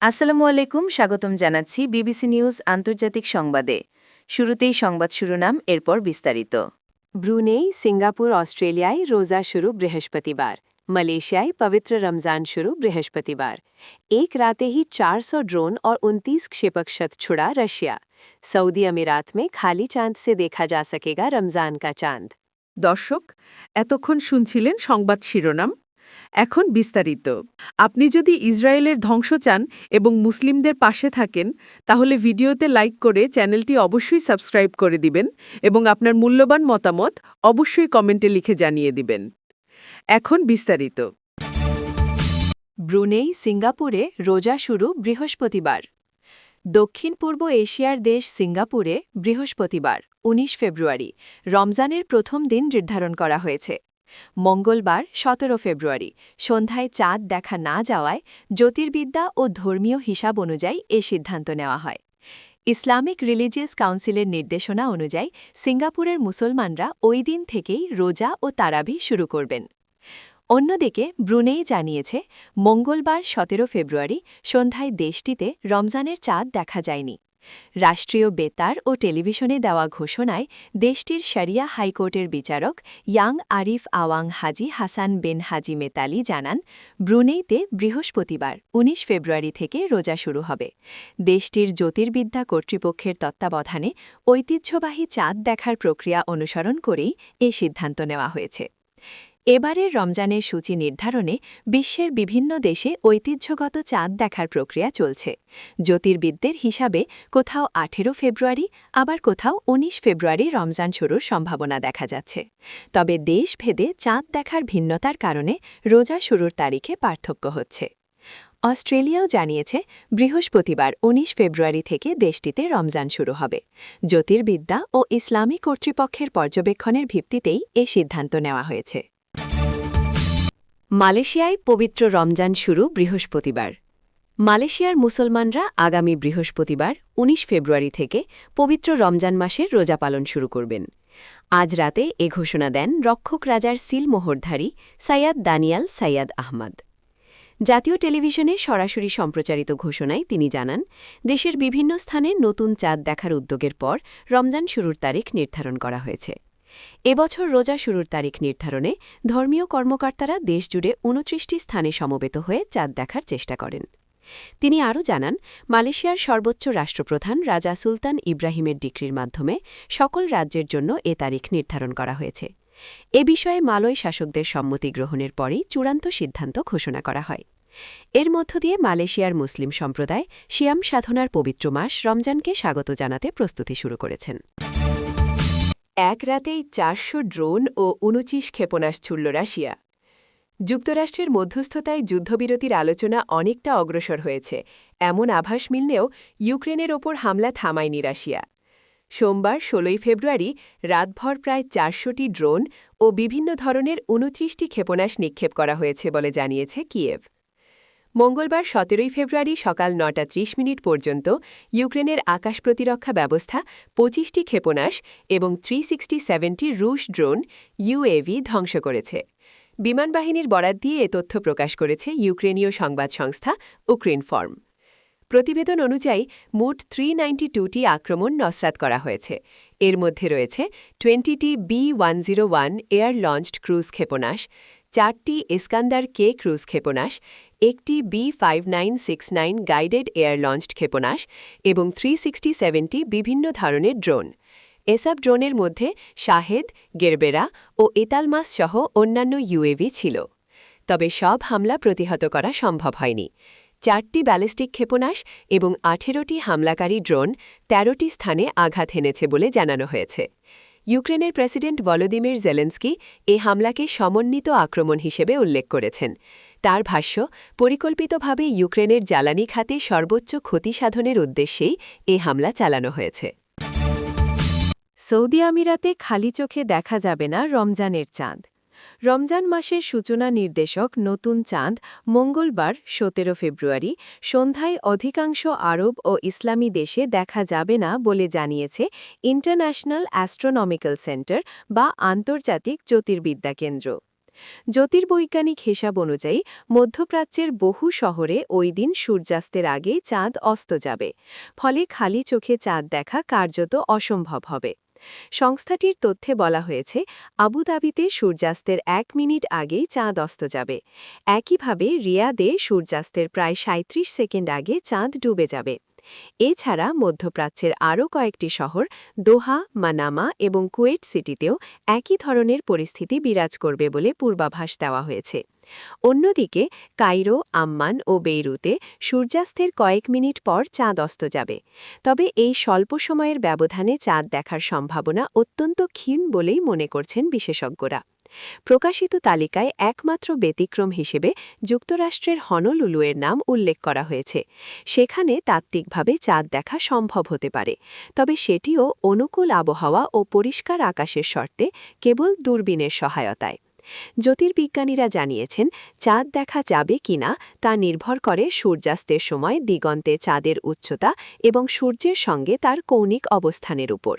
আসসালামু আলাইকুম, স্বাগতম জানাচ্ছি বিবিসি নিউজ আন্তর্জাতিক সংবাদে। শুরুতেই সংবাদ শিরোনাম, এরপর বিস্তারিত। ব্রুনেই, সিঙ্গাপুর, ऑस्ट्रेलियाई रोज़ा शुरू बृहस्पतिवार। मलेशियाई पवित्र रमज़ान शुरू बृहस्पतिवार। एक राते ही 400 ड्रोन और 29 क्षेपक छुड़ा रशिया। सऊदी अमीरात में खाली चांद से देखा जा सकेगा रमज़ान का चांद। দর্শক, এতক্ষণ শুনছিলেন সংবাদ শিরোনাম। এখন বিস্তারিত। আপনি যদি ইসরায়েলের ধ্বংস চান এবং মুসলিমদের পাশে থাকেন, তাহলে ভিডিওতে লাইক করে চ্যানেলটি অবশ্যই সাবস্ক্রাইব করে দিবেন এবং আপনার মূল্যবান মতামত অবশ্যই কমেন্টে লিখে জানিয়ে দিবেন। এখন বিস্তারিত। ব্রুনেই, সিঙ্গাপুরে রোজা শুরু বৃহস্পতিবার। দক্ষিণ পূর্ব এশিয়ার দেশ সিঙ্গাপুরে বৃহস্পতিবার ১৯ ফেব্রুয়ারি রমজানের প্রথম দিন নির্ধারণ করা হয়েছে। মঙ্গলবার ১৭ ফেব্রুয়ারি সন্ধ্যায় চাঁদ দেখা না যাওয়ায় জ্যোতির্বিদ্যা ও ধর্মীয় হিসাব অনুযায়ী এ সিদ্ধান্ত নেওয়া হয়। ইসলামিক রিলিজিয়াস কাউন্সিলের নির্দেশনা অনুযায়ী সিঙ্গাপুরের মুসলমানরা ওই দিন থেকেই রোজা ও তারাবি শুরু করবেন। অন্যদিকে ব্রুনেই জানিয়েছে, মঙ্গলবার ১৭ ফেব্রুয়ারি সন্ধ্যায় দেশটিতে রমজানের চাঁদ দেখা যায়নি। রাষ্ট্রীয় বেতার ও টেলিভিশনে দেওয়া ঘোষণায় দেশটির শরিয়া হাইকোর্টের বিচারক ইয়াং আরিফ আওয়াং হাজি হাসান বিন হাজি মেতালি জানান, ব্রুনেইতে বৃহস্পতিবার ১৯ ফেব্রুয়ারি থেকে রোজা শুরু হবে। দেশটির জ্যোতির্বিদ্যা কর্তৃপক্ষের তত্ত্বাবধানে ঐতিহ্যবাহী চাঁদ দেখার প্রক্রিয়া অনুসরণ করেই এ সিদ্ধান্ত নেওয়া হয়েছে। এবারের রমজানের সূচি নির্ধারণে বিশ্বের বিভিন্ন দেশে ঐতিহ্যগত চাঁদ দেখার প্রক্রিয়া চলছে। জ্যোতির্বিদদের হিসাবে কোথাও ১৮ ফেব্রুয়ারি, আবার কোথাও ১৯ ফেব্রুয়ারি রমজান শুরুর সম্ভাবনা দেখা যাচ্ছে। তবে দেশভেদে চাঁদ দেখার ভিন্নতার কারণে রোজা শুরুর তারিখে পার্থক্য হচ্ছে। অস্ট্রেলিয়াও জানিয়েছে, বৃহস্পতিবার ১৯ ফেব্রুয়ারি থেকে দেশটিতে রমজান শুরু হবে। জ্যোতির্বিদ্যা ও ইসলামী কর্তৃপক্ষের পর্যবেক্ষণের ভিত্তিতেই এ সিদ্ধান্ত নেওয়া হয়েছে। মালয়েশিয়ায় পবিত্র রমজান শুরু বৃহস্পতিবার। মালয়েশিয়ার মুসলমানরা আগামী বৃহস্পতিবার ১৯ ফেব্রুয়ারি থেকে পবিত্র রমজান মাসের রোজা পালন শুরু করবেন। আজ রাতে এ ঘোষণা দেন রক্ষক রাজার সিল মোহরধারী সাইয়াদ দানিয়াল সাইয়াদ আহমদ। জাতীয় টেলিভিশনে সরাসরি সম্প্রচারিত ঘোষণায় তিনি জানান, দেশের বিভিন্ন স্থানে নতুন চাঁদ দেখার উদ্যোগের পর রমজান শুরুর তারিখ নির্ধারণ করা হয়েছে। এবছর রোজা শুরুর তারিখ নির্ধারণে ধর্মীয় কর্মকর্তারা দেশজুড়ে ২৯টি স্থানে সমবেত হয়ে চাঁদ দেখার চেষ্টা করেন। তিনি আরও জানান, মালয়েশিয়ার সর্বোচ্চ রাষ্ট্রপ্রধান রাজা সুলতান ইব্রাহিমের ডিক্রির মাধ্যমে সকল রাজ্যের জন্য এ তারিখ নির্ধারণ করা হয়েছে। এ বিষয়ে মালয় শাসকদের সম্মতি গ্রহণের পরেই চূড়ান্ত সিদ্ধান্ত ঘোষণা করা হয়। এর মধ্য দিয়ে মালয়েশিয়ার মুসলিম সম্প্রদায় সিয়াম সাধনার পবিত্র মাস রমজানকে স্বাগত জানাতে প্রস্তুতি শুরু করেছেন। এক রাতেই ৪০০ ড্রোন ও ২৯ ক্ষেপণাস্ত্র ছুড়ল রাশিয়া। যুক্তরাষ্ট্রের মধ্যস্থতায় যুদ্ধবিরতির আলোচনা অনেকটা অগ্রসর হয়েছে, এমন আভাস মিললেও ইউক্রেনের ওপর হামলা থামায়নি রাশিয়া। সোমবার ১৬ ফেব্রুয়ারি রাতভর প্রায় ৪০০টি ড্রোন ও বিভিন্ন ধরনের ২৯টি ক্ষেপণাস্ত্র নিক্ষেপ করা হয়েছে বলে জানিয়েছে কিয়েভ। মঙ্গলবার ১৭ ফেব্রুয়ারি সকাল ৯:৩০ পর্যন্ত ইউক্রেনের আকাশ প্রতিরক্ষা ব্যবস্থা ২৫টি ক্ষেপণাস্ত্র এবং ৩৬৭টি রুশ ড্রোন ইউএভি ধ্বংস করেছে। বিমানবাহিনীর বরাত দিয়ে এ তথ্য প্রকাশ করেছে ইউক্রেনীয় সংবাদ সংস্থা উক্রেইনফর্ম। প্রতিবেদন অনুযায়ী মোট ৩৯২টি আক্রমণ নস্যাৎ করা হয়েছে। এর মধ্যে রয়েছে 20টি B-101 এয়ার লঞ্চড ক্রুজ ক্ষেপণাস্ত্র, ৪টি ইস্কান্দার কে ক্রুজ ক্ষেপণাস্ত্র, একটি B-5969 গাইডেড এয়ার লঞ্চড ক্ষেপণাস্ত্র এবং 367টি বিভিন্ন ধরনের ড্রোন। এসব ড্রোনের মধ্যে শাহেদ, গেরবেরা ও এতালমাস সহ অন্যান্য ইউএভি ছিল। তবে সব হামলা প্রতিহত করা সম্ভব হয়নি। ৪টি ব্যালিস্টিক ক্ষেপণাস্ত্র এবং ১৮টি হামলাকারী ড্রোন ১৩টি স্থানে আঘাত হেনেছে বলে জানানো হয়েছে। ইউক্রেনের প্রেসিডেন্ট ভলোদিমির জেলেনস্কি এ হামলাকে সমন্বিত আক্রমণ হিসেবে উল্লেখ করেছেন। তার ভাষ্য, পরিকল্পিতভাবে ইউক্রেনের জ্বালানি খাতে সর্বোচ্চ ক্ষতি সাধনের উদ্দেশ্যেই এ হামলা চালানো হয়েছে। সৌদি আমিরাতে খালি চোখে দেখা যাবে না রমজানের চাঁদ। রমজান মাসের সূচনা নির্দেশক নতুন চাঁদ মঙ্গলবার ১৭ ফেব্রুয়ারি সন্ধ্যায় অধিকাংশ আরব ও ইসলামী দেশে দেখা যাবে না বলে জানিয়েছে ইন্টারন্যাশনাল অ্যাস্ট্রোনমিক্যাল সেন্টার বা আন্তর্জাতিক জ্যোতির্বিদ্যা কেন্দ্র। জ্যোতির্বৈজ্ঞানিক হিসাব অনুযায়ী মধ্যপ্রাচ্যের বহু শহরে ওই দিন সূর্যাস্তের আগেই চাঁদ অস্ত যাবে, ফলে খালি চোখে চাঁদ দেখা কার্যত অসম্ভব হবে। সংস্থাটির তথ্যে বলা হয়েছে, আবুধাবিতে সূর্যাস্তের 1 মিনিট আগেই চাঁদ অস্ত যাবে। একইভাবে রিয়াদে সূর্যাস্তের প্রায় 37 সেকেন্ড আগে চাঁদ ডুবে যাবে। এছাড়া মধ্যপ্রাচ্যের আরও কয়েকটি শহর দোহা, মানামা এবং কুয়েট সিটিতেও একই ধরনের পরিস্থিতি বিরাজ করবে বলে পূর্বাভাস দেওয়া হয়েছে। অন্যদিকে কায়রো, আম্মান ও বেইরুতে সূর্যাস্তের কয়েক মিনিট পর চাঁদ অস্ত যাবে। তবে এই স্বল্প সময়ের ব্যবধানে চাঁদ দেখার সম্ভাবনা অত্যন্ত ক্ষীণ বলেই মনে করছেন বিশেষজ্ঞরা। প্রকাশিত তালিকায় একমাত্র ব্যতিক্রম হিসেবে যুক্তরাষ্ট্রের হনলুলুয়ের নাম উল্লেখ করা হয়েছে। সেখানে তাত্ত্বিকভাবে চাঁদ দেখা সম্ভব হতে পারে, তবে সেটিও অনুকূল আবহাওয়া ও পরিষ্কার আকাশের শর্তে, কেবল দূরবীনের সহায়তায়। জ্যোতির্বিজ্ঞানীরা জানিয়েছেন, চাঁদ দেখা যাবে কিনা তা নির্ভর করে সূর্যাস্তের সময় দিগন্তে চাঁদের উচ্চতা এবং সূর্যের সঙ্গে তার কৌণিক অবস্থানের উপর।